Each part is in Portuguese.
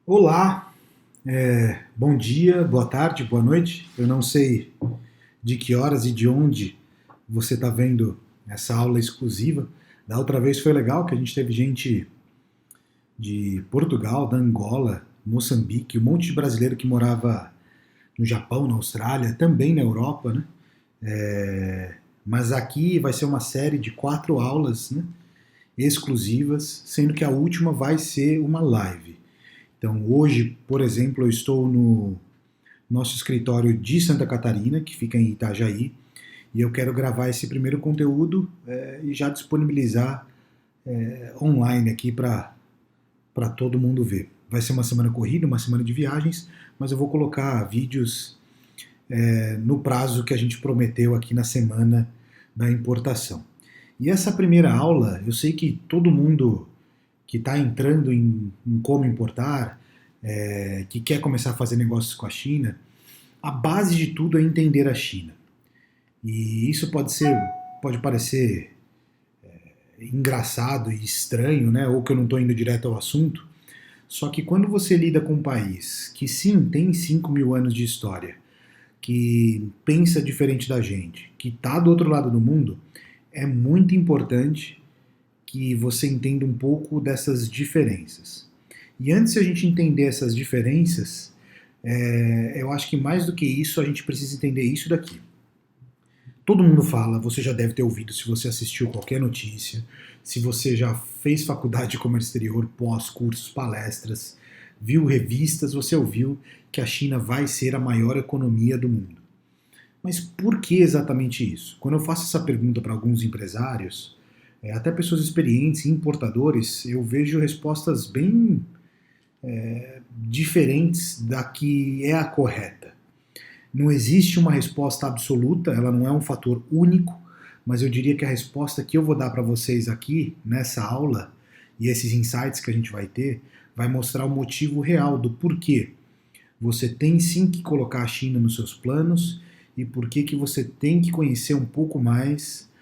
Olá, bom dia, boa tarde, boa noite. Eu não sei de que horas e de onde você está vendo essa aula exclusiva. Da outra vez foi legal que a gente teve gente de Portugal, da Angola, Moçambique, um monte de brasileiro que morava no Japão, na Austrália, também na Europa, né? Mas aqui vai ser uma série de 4 aulas, né, exclusivas, sendo que a última vai ser uma live. Então hoje, por exemplo, eu estou no nosso escritório de Santa Catarina, que fica em Itajaí, e eu quero gravar esse primeiro conteúdo e já disponibilizar online aqui para todo mundo ver. Vai ser uma semana corrida, uma semana de viagens, mas eu vou colocar vídeos no prazo que a gente prometeu aqui na semana da importação. E essa primeira aula, eu sei que todo mundo que está entrando em como importar, que quer começar a fazer negócios com a China, a base de tudo é entender a China. E isso pode parecer engraçado e estranho, né? Ou que eu não estou indo direto ao assunto. Só que quando você lida com um país que sim tem 5 mil anos de história, que pensa diferente da gente, que está do outro lado do mundo, é muito importante que você entenda um pouco dessas diferenças. E antes de a gente entender essas diferenças, eu acho que mais do que isso, a gente precisa entender isso daqui. Todo mundo fala, você já deve ter ouvido se você assistiu qualquer notícia, se você já fez faculdade de comércio exterior, pós, cursos, palestras, viu revistas, você ouviu que a China vai ser a maior economia do mundo. Mas por que exatamente isso? Quando eu faço essa pergunta para alguns empresários, até pessoas experientes, importadores, eu vejo respostas bem diferentes da que é a correta. Não existe uma resposta absoluta, ela não é um fator único, mas eu diria que a resposta que eu vou dar para vocês aqui nessa aula e esses insights que a gente vai ter vai mostrar o motivo real do porquê você tem sim que colocar a China nos seus planos e por que você tem que conhecer um pouco mais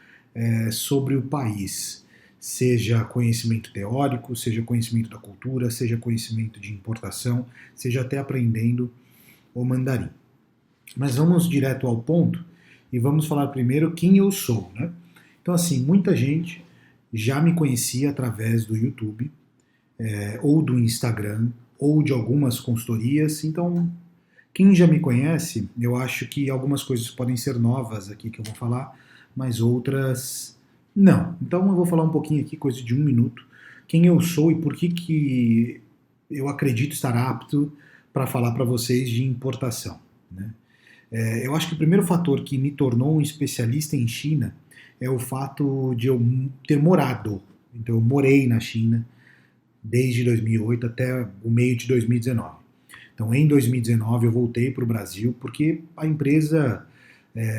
sobre o país. Seja conhecimento teórico, seja conhecimento da cultura, seja conhecimento de importação, seja até aprendendo o mandarim. Mas vamos direto ao ponto e vamos falar primeiro quem eu sou, né? Então, assim, muita gente já me conhecia através do YouTube, ou do Instagram, ou de algumas consultorias. Então, quem já me conhece, eu acho que algumas coisas podem ser novas aqui que eu vou falar, mas outras não. Então, eu vou falar um pouquinho aqui, coisa de 1 minuto, quem eu sou e por que eu acredito estar apto para falar para vocês de importação, né? Eu acho que o primeiro fator que me tornou um especialista em China é o fato de eu ter morado. Então, eu morei na China desde 2008 até o meio de 2019. Então, em 2019, eu voltei para o Brasil porque a empresa,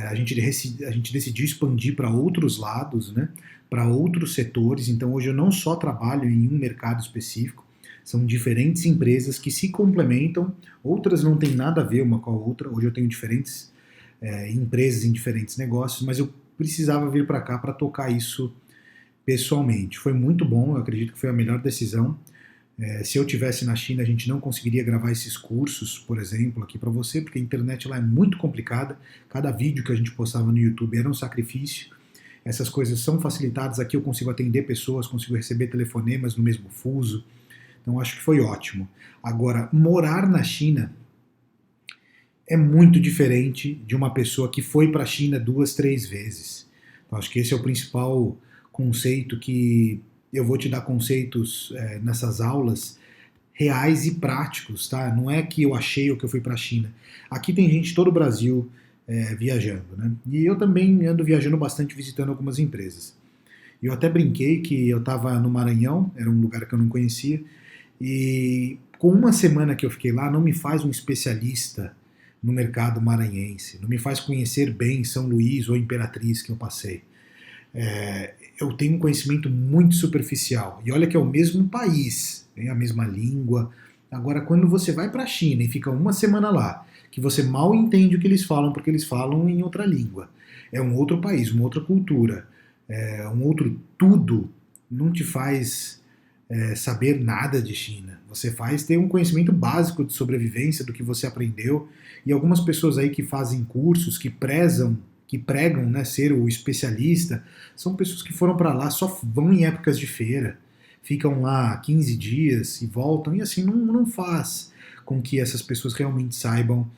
a gente decidiu expandir para outros lados, né, para outros setores. Então, hoje eu não só trabalho em um mercado específico, são diferentes empresas que se complementam, outras não têm nada a ver uma com a outra. Hoje eu tenho diferentes empresas em diferentes negócios, mas eu precisava vir para cá para tocar isso pessoalmente. Foi muito bom, eu acredito que foi a melhor decisão. Se eu tivesse na China, a gente não conseguiria gravar esses cursos, por exemplo, aqui para você, porque a internet lá é muito complicada. Cada vídeo que a gente postava no YouTube era um sacrifício. Essas coisas são facilitadas. Aqui eu consigo atender pessoas, consigo receber telefonemas no mesmo fuso. Então acho que foi ótimo. Agora, morar na China é muito diferente de uma pessoa que foi para a China 2, 3 vezes. Então, acho que esse é o principal conceito que eu vou te dar conceitos nessas aulas reais e práticos, tá? Não é que eu achei ou que eu fui para a China. Aqui tem gente de todo o Brasil viajando, né? E eu também ando viajando bastante, visitando algumas empresas. E eu até brinquei que eu estava no Maranhão, era um lugar que eu não conhecia, e com uma semana que eu fiquei lá, não me faz um especialista no mercado maranhense, não me faz conhecer bem São Luís ou Imperatriz que eu passei. Eu tenho um conhecimento muito superficial. E olha que é o mesmo país, tem a mesma língua. Agora, quando você vai para a China e fica uma semana lá, que você mal entende o que eles falam, porque eles falam em outra língua, é um outro país, uma outra cultura, um outro tudo, não te faz. saber nada de China. Você faz ter um conhecimento básico de sobrevivência do que você aprendeu. E algumas pessoas aí que fazem cursos, que pregam, né, ser o especialista, são pessoas que foram para lá, só vão em épocas de feira, ficam lá 15 dias e voltam, e assim não faz com que essas pessoas realmente saibam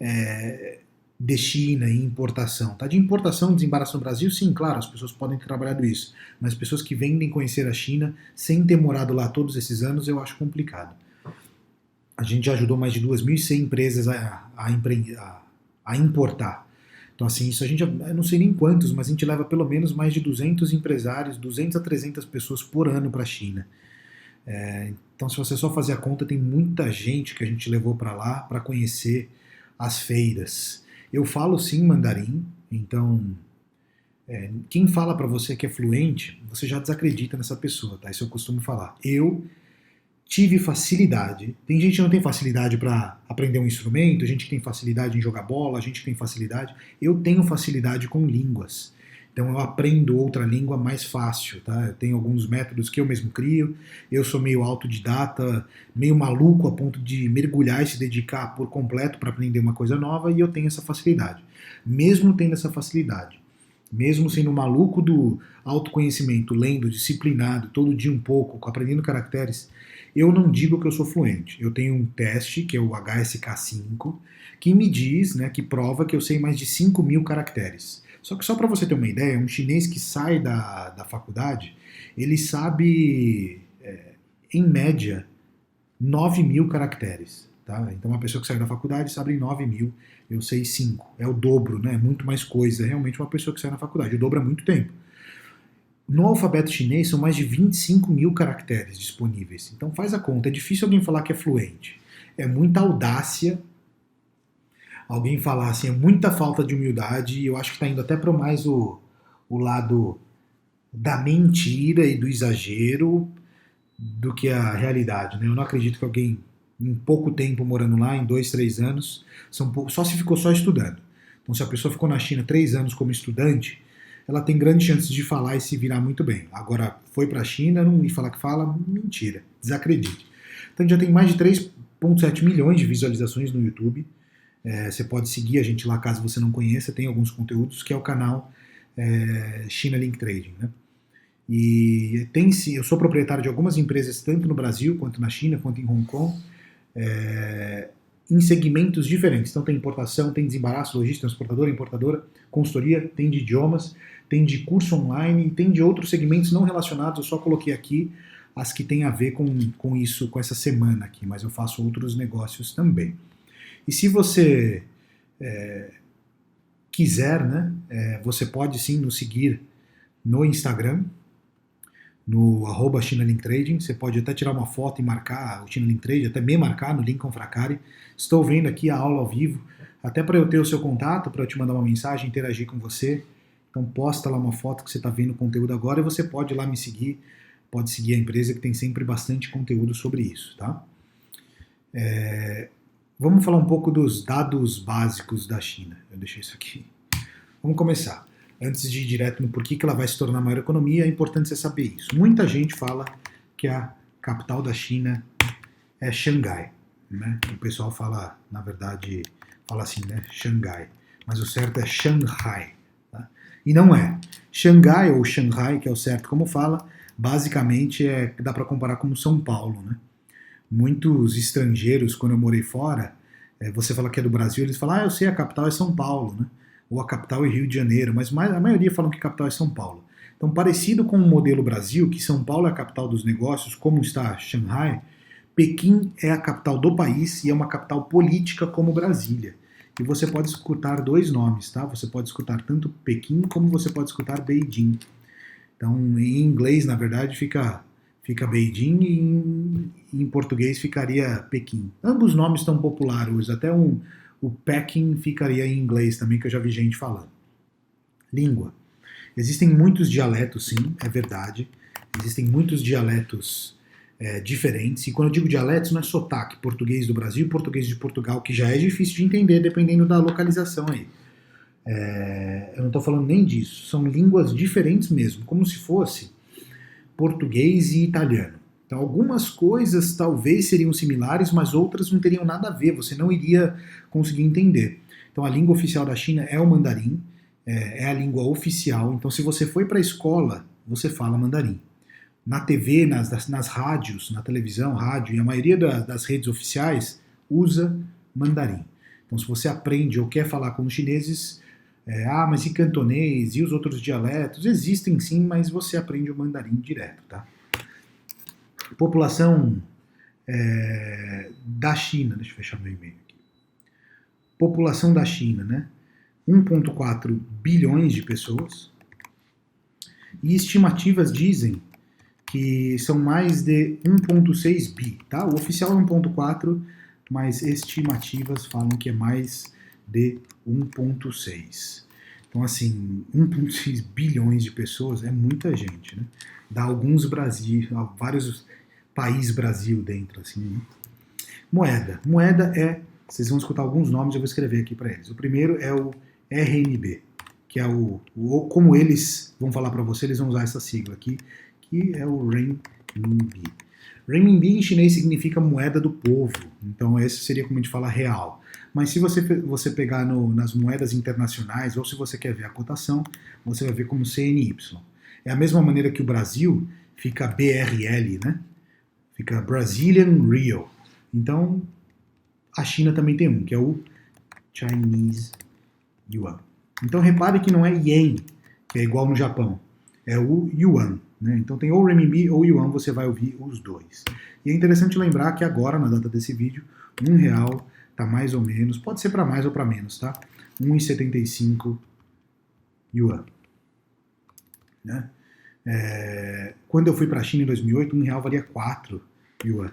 é, de China e importação. Tá? De importação e desembaraço no Brasil, sim, claro, as pessoas podem ter trabalhado isso, mas pessoas que vendem conhecer a China sem ter morado lá todos esses anos, eu acho complicado. A gente já ajudou mais de 2.100 empresas a importar. Então, assim, isso a gente, eu não sei nem quantos, mas a gente leva pelo menos mais de 200 empresários, 200 a 300 pessoas por ano para a China. Então, se você só fazer a conta, tem muita gente que a gente levou para lá para conhecer as feiras. Eu falo sim mandarim, então quem fala para você que é fluente, você já desacredita nessa pessoa, tá? Isso eu costumo falar. Eu tive facilidade. Tem gente que não tem facilidade para aprender um instrumento, gente que tem facilidade em jogar bola, gente que tem facilidade. Eu tenho facilidade com línguas. Então eu aprendo outra língua mais fácil, tá? Eu tenho alguns métodos que eu mesmo crio. Eu sou meio autodidata, meio maluco a ponto de mergulhar e se dedicar por completo para aprender uma coisa nova, e eu tenho essa facilidade. Mesmo tendo essa facilidade, mesmo sendo maluco do autoconhecimento, lendo, disciplinado, todo dia um pouco, aprendendo caracteres, eu não digo que eu sou fluente. Eu tenho um teste, que é o HSK5, que me diz, né, que prova que eu sei mais de 5.000 caracteres. Só que só para você ter uma ideia, um chinês que sai da faculdade, ele sabe, em média, 9.000 caracteres. Tá? Então uma pessoa que sai da faculdade sabe 9.000, eu sei 5. É o dobro, né? É muito mais coisa. É realmente uma pessoa que sai da faculdade. O dobro é muito tempo. No alfabeto chinês são mais de 25.000 caracteres disponíveis. Então faz a conta. É difícil alguém falar que é fluente. É muita audácia alguém falar assim, é muita falta de humildade, e eu acho que está indo até para mais o lado da mentira e do exagero do que a realidade. Né? Eu não acredito que alguém, em pouco tempo morando lá, em 2, 3 anos, só se ficou só estudando. Então, se a pessoa ficou na China 3 anos como estudante, ela tem grandes chances de falar e se virar muito bem. Agora, foi para a China e falar que fala, mentira, desacredite. Então, já tem mais de 3,7 milhões de visualizações no YouTube. Você pode seguir a gente lá caso você não conheça, tem alguns conteúdos, que é o canal China Link Trading. Né? E eu sou proprietário de algumas empresas, tanto no Brasil, quanto na China, quanto em Hong Kong, em segmentos diferentes. Então tem importação, tem desembaraço, logística, transportadora, importadora, consultoria, tem de idiomas, tem de curso online e tem de outros segmentos não relacionados. Eu só coloquei aqui as que tem a ver com isso, com essa semana aqui, mas eu faço outros negócios também. E se você quiser, né, você pode sim nos seguir no Instagram, no @ChinaLinkTrading. Você pode até tirar uma foto e marcar o China Link Trading, até me marcar no Lincoln Fracari. Estou vendo aqui a aula ao vivo, até para eu ter o seu contato, para eu te mandar uma mensagem, interagir com você. Então posta lá uma foto que você está vendo o conteúdo agora, e você pode ir lá me seguir, pode seguir a empresa que tem sempre bastante conteúdo sobre isso, tá? Vamos falar um pouco dos dados básicos da China. Eu deixei isso aqui. Vamos começar. Antes de ir direto no porquê que ela vai se tornar a maior economia, é importante você saber isso. Muita gente fala que a capital da China é Xangai. Né? O pessoal fala, na verdade, fala assim, né? Xangai. Mas o certo é Shanghai. Tá? E não é. Xangai ou Shanghai, que é o certo como fala, basicamente dá para comparar com São Paulo. Né? Muitos estrangeiros, quando eu morei fora, você fala que é do Brasil, eles falam, eu sei, a capital é São Paulo, né? Ou a capital é Rio de Janeiro, mas a maioria falam que a capital é São Paulo. Então, parecido com o modelo Brasil, que São Paulo é a capital dos negócios, como está Xangai, Pequim é a capital do país e é uma capital política como Brasília. E você pode escutar dois nomes, tá? Você pode escutar tanto Pequim como você pode escutar Beijing. Então, em inglês, na verdade, fica Beijing e em português ficaria Pequim. Ambos nomes estão populares, até o Peking ficaria em inglês também, que eu já vi gente falando. Língua. Existem muitos dialetos, sim, é verdade. Existem muitos dialetos diferentes. E quando eu digo dialetos, não é sotaque português do Brasil e português de Portugal, que já é difícil de entender dependendo da localização aí. Eu não estou falando nem disso. São línguas diferentes mesmo, como se fosse português e italiano. Então, algumas coisas talvez seriam similares, mas outras não teriam nada a ver, você não iria conseguir entender. Então, a língua oficial da China é o mandarim, é a língua oficial. Então, se você foi para a escola, você fala mandarim. Na TV, nas rádios, na televisão, rádio, e a maioria das redes oficiais usa mandarim. Então, se você aprende ou quer falar com os chineses, mas e cantonês, e os outros dialetos? Existem sim, mas você aprende o mandarim direto, tá? População da China, deixa eu fechar meu e-mail aqui. População da China, né? 1,4 bilhões de pessoas. E estimativas dizem que são mais de 1,6 bi, tá? O oficial é 1,4, mas estimativas falam que é mais de 1,6. Então, assim, 1,6 bilhões de pessoas é muita gente, né? Dá alguns Brasil, vários países Brasil dentro, assim, né? Moeda. Moeda vocês vão escutar alguns nomes, eu vou escrever aqui para eles. O primeiro é o RMB, que é como eles vão falar para você, eles vão usar essa sigla aqui, que é o renminbi. Renminbi em chinês significa moeda do povo, então esse seria como a gente fala real. Mas se você pegar nas moedas internacionais, ou se você quer ver a cotação, você vai ver como CNY. É a mesma maneira que o Brasil fica BRL, né? Fica Brazilian Real. Então, a China também tem um, que é o Chinese Yuan. Então, repare que não é Yen, que é igual no Japão. É o Yuan. Né? Então, tem ou Renminbi ou Yuan, você vai ouvir os dois. E é interessante lembrar que agora, na data desse vídeo, R$1 está mais ou menos, pode ser para mais ou para menos, tá? 1,75 Yuan. Né? Quando eu fui para a China em 2008, R$1 valia 4 Yuan.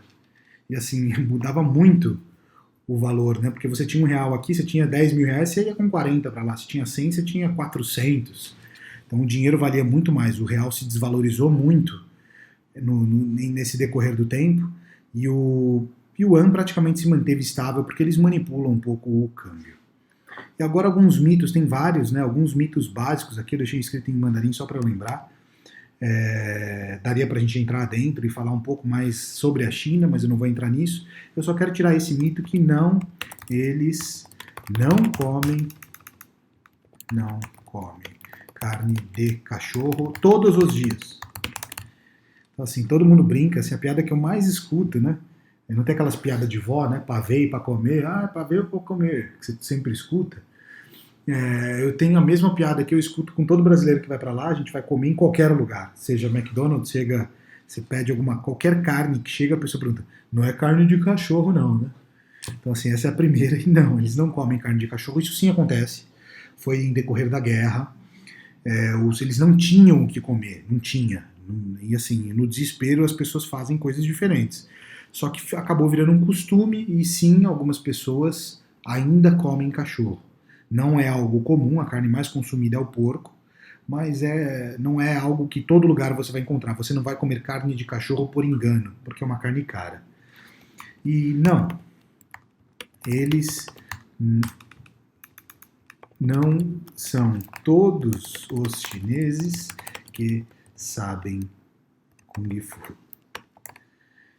E assim, mudava muito o valor, né? Porque você tinha R$1 aqui, você tinha 10 mil reais, você ia com 40 para lá. Se tinha 100, você tinha 400. Então o dinheiro valia muito mais. O real se desvalorizou muito nesse decorrer do tempo. E o Yuan praticamente se manteve estável porque eles manipulam um pouco o câmbio. E agora alguns mitos, tem vários, né? Alguns mitos básicos aqui, eu deixei escrito em mandarim só para eu lembrar. Daria para a gente entrar dentro e falar um pouco mais sobre a China, mas eu não vou entrar nisso. Eu só quero tirar esse mito que eles não comem carne de cachorro todos os dias. Então, assim, todo mundo brinca, assim, a piada que eu mais escuto, né? Não tem aquelas piadas de vó, né? Pra ver e pra comer. Pra ver ou pra comer, que você sempre escuta. Eu tenho a mesma piada que eu escuto com todo brasileiro que vai para lá, a gente vai comer em qualquer lugar, seja McDonald's, você pede qualquer carne que chega, a pessoa pergunta, não é carne de cachorro não, né? Então assim, essa é a primeira, e não, eles não comem carne de cachorro, isso sim acontece, foi em decorrer da guerra, eles não tinham o que comer, não tinha, e assim, no desespero as pessoas fazem coisas diferentes, só que acabou virando um costume, e sim, algumas pessoas ainda comem cachorro. Não é algo comum, a carne mais consumida é o porco, mas não é algo que todo lugar você vai encontrar. Você não vai comer carne de cachorro por engano, porque é uma carne cara. E não, eles não são todos os chineses que sabem Kung Fu.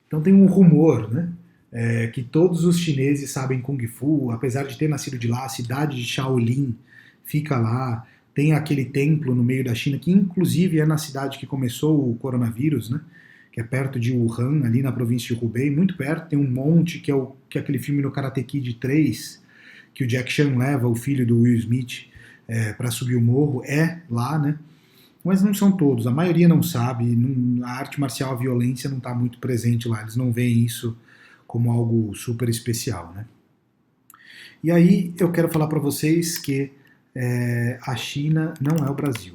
Então tem um rumor, né? Que todos os chineses sabem Kung Fu, apesar de ter nascido de lá, a cidade de Shaolin fica lá, tem aquele templo no meio da China, que inclusive é na cidade que começou o coronavírus, né? Que é perto de Wuhan, ali na província de Hubei, muito perto, tem um monte, que é aquele filme no Karate Kid 3, que o Jack Chan leva o filho do Will Smith para subir o morro, lá, né? Mas não são todos, a maioria não sabe, a arte marcial, a violência não está muito presente lá, eles não veem isso como algo super especial, né? E aí eu quero falar para vocês que a China não é o Brasil.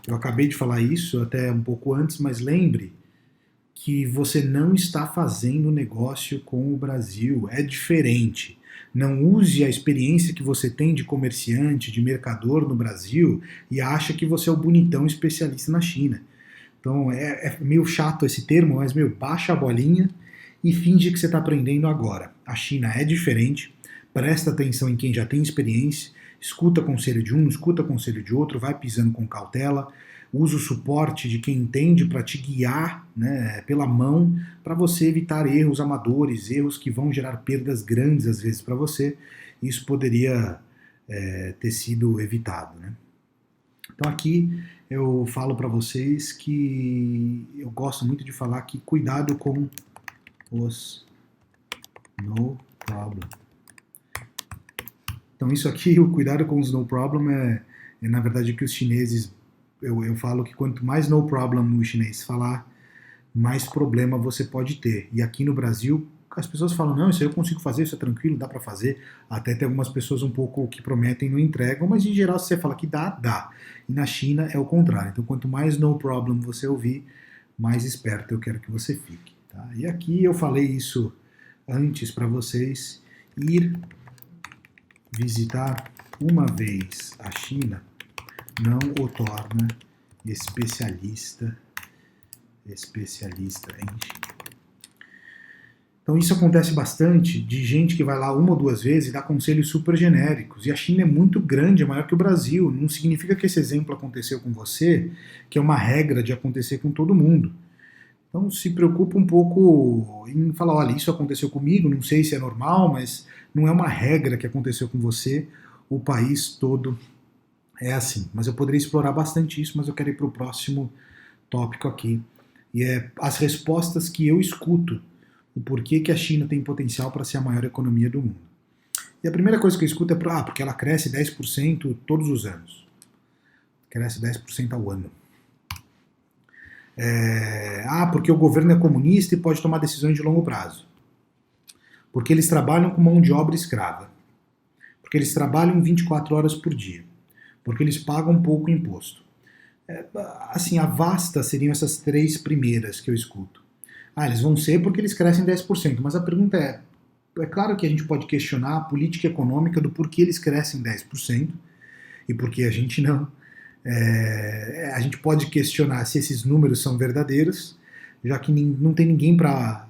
Eu acabei de falar isso até um pouco antes, mas lembre que você não está fazendo negócio com o Brasil, é diferente. Não use a experiência que você tem de comerciante, de mercador no Brasil e acha que você é o bonitão especialista na China. Então é meio chato esse termo, mas baixa a bolinha e finge que você está aprendendo agora. A China é diferente, presta atenção em quem já tem experiência, escuta conselho de um, escuta conselho de outro, vai pisando com cautela. usa o suporte de quem entende para te guiar, né, pela mão, para você evitar erros amadores, erros que vão gerar perdas grandes às vezes para você. Isso poderia ter sido evitado, né? Então aqui eu falo para vocês que eu gosto muito de falar que cuidado com os no problem. Então isso aqui, o cuidado com os no problem é na verdade que os chineses, eu falo que quanto mais no problem o chinês falar, mais problema você pode ter. E aqui no Brasil, as pessoas falam, não, isso aí eu consigo fazer, isso é tranquilo, dá para fazer. Até tem algumas pessoas um pouco que prometem e não entregam, mas em geral se você fala que dá, dá. E na China é o contrário. Então quanto mais no problem você ouvir, mais esperto eu quero que você fique. Tá? E aqui eu falei isso antes para vocês, ir visitar uma vez a China não o torna especialista em China. Então isso acontece bastante de gente que vai lá uma ou duas vezes e dá conselhos super genéricos. E a China é muito grande, é maior que o Brasil. Não significa que esse exemplo aconteceu com você, que é uma regra de acontecer com todo mundo. Então se preocupa um pouco em falar, olha, isso aconteceu comigo, não sei se é normal, mas não é uma regra que aconteceu com você, o país todo é assim. Mas eu poderia explorar bastante isso, mas eu quero ir para o próximo tópico aqui. E é as respostas que eu escuto, o porquê que a China tem potencial para ser a maior economia do mundo. E a primeira coisa que eu escuto é porque ela cresce 10% todos os anos. Cresce 10% ao ano. Porque o governo é comunista e pode tomar decisões de longo prazo. Porque eles trabalham com mão de obra escrava. Porque eles trabalham 24 horas por dia. Porque eles pagam pouco imposto. Assim, a vasta seriam essas três primeiras que eu escuto. Eles vão ser porque eles crescem 10%, mas a pergunta é claro que a gente pode questionar a política econômica do porquê eles crescem 10% e porquê a gente não. A gente pode questionar se esses números são verdadeiros, já que não tem ninguém para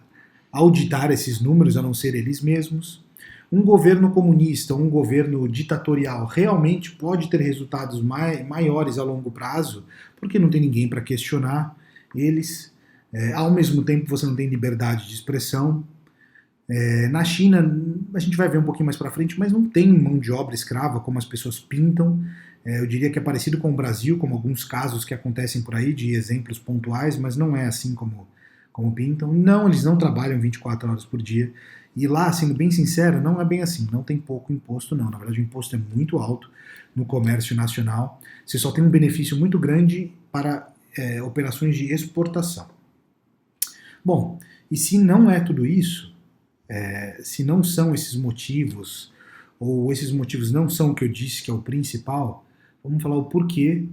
auditar esses números, a não ser eles mesmos. Um governo comunista, um governo ditatorial realmente pode ter resultados maiores a longo prazo, porque não tem ninguém para questionar eles. Ao mesmo tempo você não tem liberdade de expressão. Na China, a gente vai ver um pouquinho mais para frente, mas não tem mão de obra escrava como as pessoas pintam. Eu diria que é parecido com o Brasil, como alguns casos que acontecem por aí, de exemplos pontuais, mas não é assim como pintam. Não, eles não trabalham 24 horas por dia. E lá, sendo bem sincero, não é bem assim. Não tem pouco imposto, não. Na verdade, o imposto é muito alto no comércio nacional. Você só tem um benefício muito grande para operações de exportação. Bom, e se não é tudo isso, se não são esses motivos, ou esses motivos não são o que eu disse que é o principal, vamos falar o porquê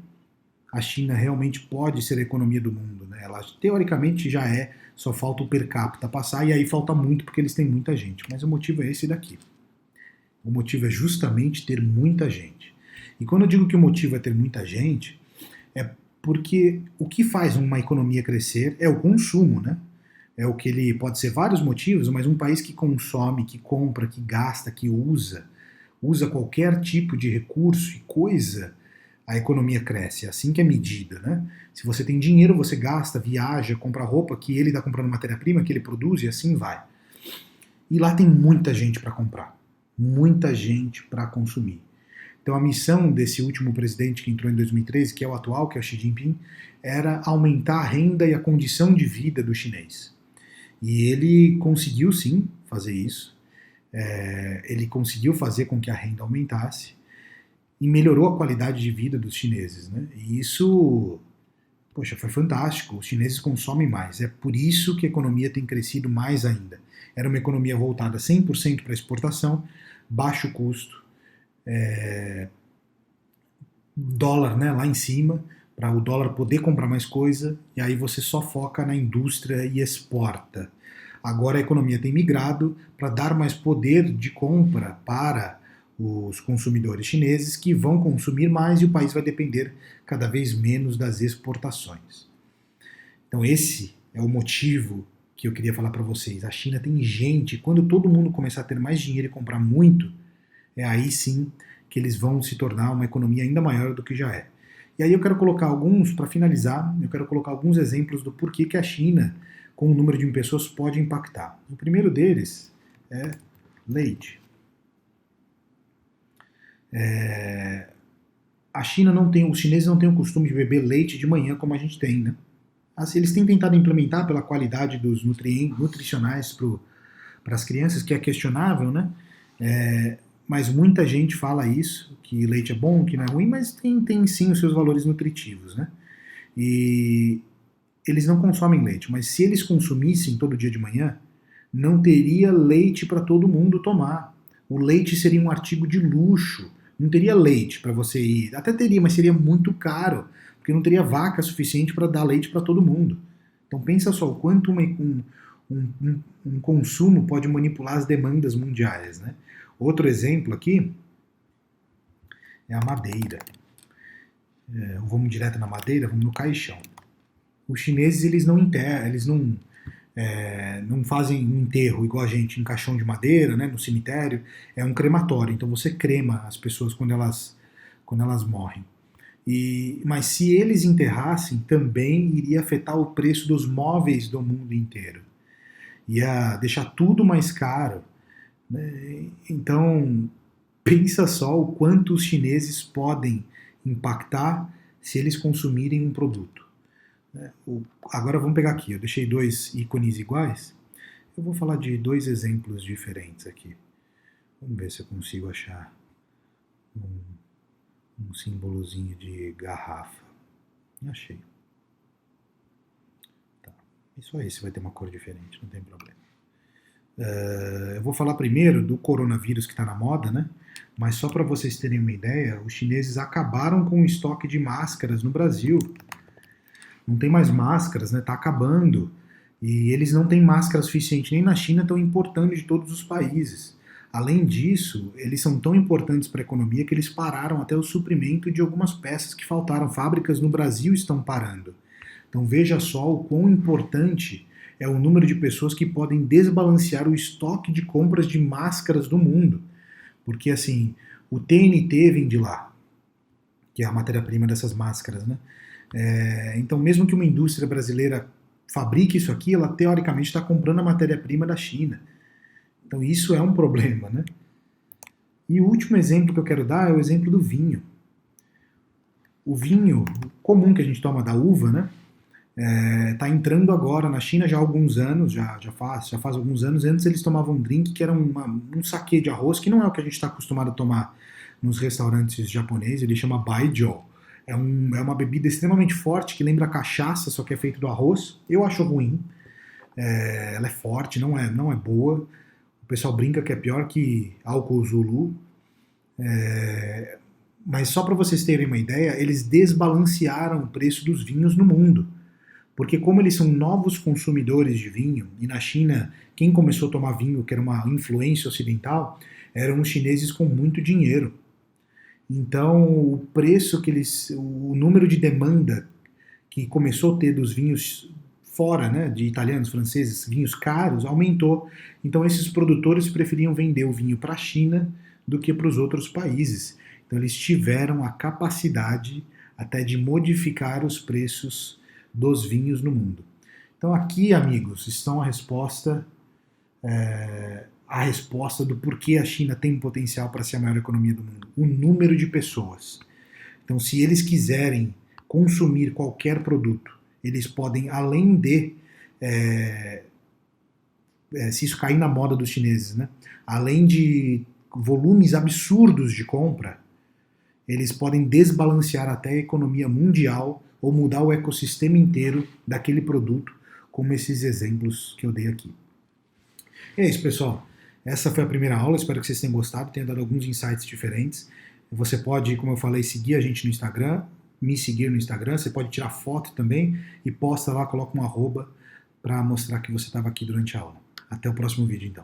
a China realmente pode ser a economia do mundo. Né? Ela teoricamente já é, só falta o per capita passar, e aí falta muito porque eles têm muita gente. Mas o motivo é esse daqui. O motivo é justamente ter muita gente. E quando eu digo que o motivo é ter muita gente, é porque o que faz uma economia crescer é o consumo, né? É o que ele pode ser vários motivos, mas um país que consome, que compra, que gasta, que usa qualquer tipo de recurso e coisa, a economia cresce. É assim que é medida, né? Se você tem dinheiro, você gasta, viaja, compra roupa que ele está comprando matéria-prima, que ele produz, e assim vai. E lá tem muita gente para comprar, muita gente para consumir. Então a missão desse último presidente que entrou em 2013, que é o atual, que é o Xi Jinping, era aumentar a renda e a condição de vida do chinês. E ele conseguiu sim fazer isso. Ele conseguiu fazer com que a renda aumentasse e melhorou a qualidade de vida dos chineses, né? E isso, poxa, foi fantástico. Os chineses consomem mais. É por isso que a economia tem crescido mais ainda. Era uma economia voltada 100% para exportação, baixo custo, dólar, né, lá em cima, para o dólar poder comprar mais coisa, e aí você só foca na indústria e exporta. Agora a economia tem migrado para dar mais poder de compra para os consumidores chineses, que vão consumir mais e o país vai depender cada vez menos das exportações. Então esse é o motivo que eu queria falar para vocês. A China tem gente, quando todo mundo começar a ter mais dinheiro e comprar muito, é aí sim que eles vão se tornar uma economia ainda maior do que já é. E aí eu quero colocar alguns, para finalizar, eu quero colocar alguns exemplos do porquê que a China, com o número de pessoas, pode impactar. O primeiro deles é leite. A China não tem, os chineses não têm o costume de beber leite de manhã como a gente tem, né? Assim, eles têm tentado implementar pela qualidade dos nutricionais para as crianças, que é questionável, né? Mas muita gente fala isso, que leite é bom, que não é ruim, mas tem sim os seus valores nutritivos, né? E eles não consomem leite, mas se eles consumissem todo dia de manhã, não teria leite para todo mundo tomar. O leite seria um artigo de luxo. Não teria leite para você ir. Até teria, mas seria muito caro, porque não teria vaca suficiente para dar leite para todo mundo. Então pensa só o quanto um consumo pode manipular as demandas mundiais, né? Outro exemplo aqui é a madeira. Vamos direto na madeira, vamos no caixão. Os chineses eles não enterram, eles não fazem um enterro igual a gente em caixão de madeira, né, no cemitério. É um crematório, então você crema as pessoas quando elas morrem. Mas se eles enterrassem, também iria afetar o preço dos móveis do mundo inteiro. Ia deixar tudo mais caro. Né? Então, pensa só o quanto os chineses podem impactar se eles consumirem um produto. Agora vamos pegar aqui, eu deixei dois ícones iguais. Eu vou falar de dois exemplos diferentes aqui. Vamos ver se eu consigo achar um símbolozinho de garrafa. Achei. Tá. Isso aí, você vai ter uma cor diferente, não tem problema. Eu vou falar primeiro do coronavírus que está na moda, né? Mas só para vocês terem uma ideia, os chineses acabaram com o estoque de máscaras no Brasil. Não tem mais máscaras, né? Tá acabando. E eles não têm máscara suficiente nem na China, estão importando de todos os países. Além disso, eles são tão importantes para a economia que eles pararam até o suprimento de algumas peças que faltaram. Fábricas no Brasil estão parando. Então veja só o quão importante é o número de pessoas que podem desbalancear o estoque de compras de máscaras do mundo. Porque assim, o TNT vem de lá, que é a matéria-prima dessas máscaras, né? Então, mesmo que uma indústria brasileira fabrique isso aqui, ela teoricamente está comprando a matéria-prima da China. Então, isso é um problema, né? E o último exemplo que eu quero dar é o exemplo do vinho. O vinho comum que a gente toma da uva, né? Está entrando agora na China já há alguns anos, já faz alguns anos. Antes eles tomavam um drink que era um saquê de arroz, que não é o que a gente está acostumado a tomar nos restaurantes japoneses, ele chama baijiu. É uma bebida extremamente forte, que lembra cachaça, só que é feito do arroz. Eu acho ruim. Ela é forte, não é boa. O pessoal brinca que é pior que álcool Zulu. Mas só para vocês terem uma ideia, eles desbalancearam o preço dos vinhos no mundo. Porque como eles são novos consumidores de vinho, e na China, quem começou a tomar vinho, que era uma influência ocidental, eram os chineses com muito dinheiro. Então, o preço o número de demanda que começou a ter dos vinhos fora, né, de italianos, franceses, vinhos caros, aumentou. Então, esses produtores preferiam vender o vinho para a China do que para os outros países. Então, eles tiveram a capacidade até de modificar os preços dos vinhos no mundo. Então, aqui, amigos, estão a resposta do porquê a China tem potencial para ser a maior economia do mundo. O número de pessoas. Então, se eles quiserem consumir qualquer produto, eles podem, além de, se isso cair na moda dos chineses, né? Além de volumes absurdos de compra, eles podem desbalancear até a economia mundial ou mudar o ecossistema inteiro daquele produto, como esses exemplos que eu dei aqui. É isso, pessoal. Essa foi a primeira aula, espero que vocês tenham gostado, tenha dado alguns insights diferentes. Você pode, como eu falei, seguir a gente no Instagram, me seguir no Instagram, você pode tirar foto também e posta lá, coloca um arroba para mostrar que você estava aqui durante a aula. Até o próximo vídeo, então.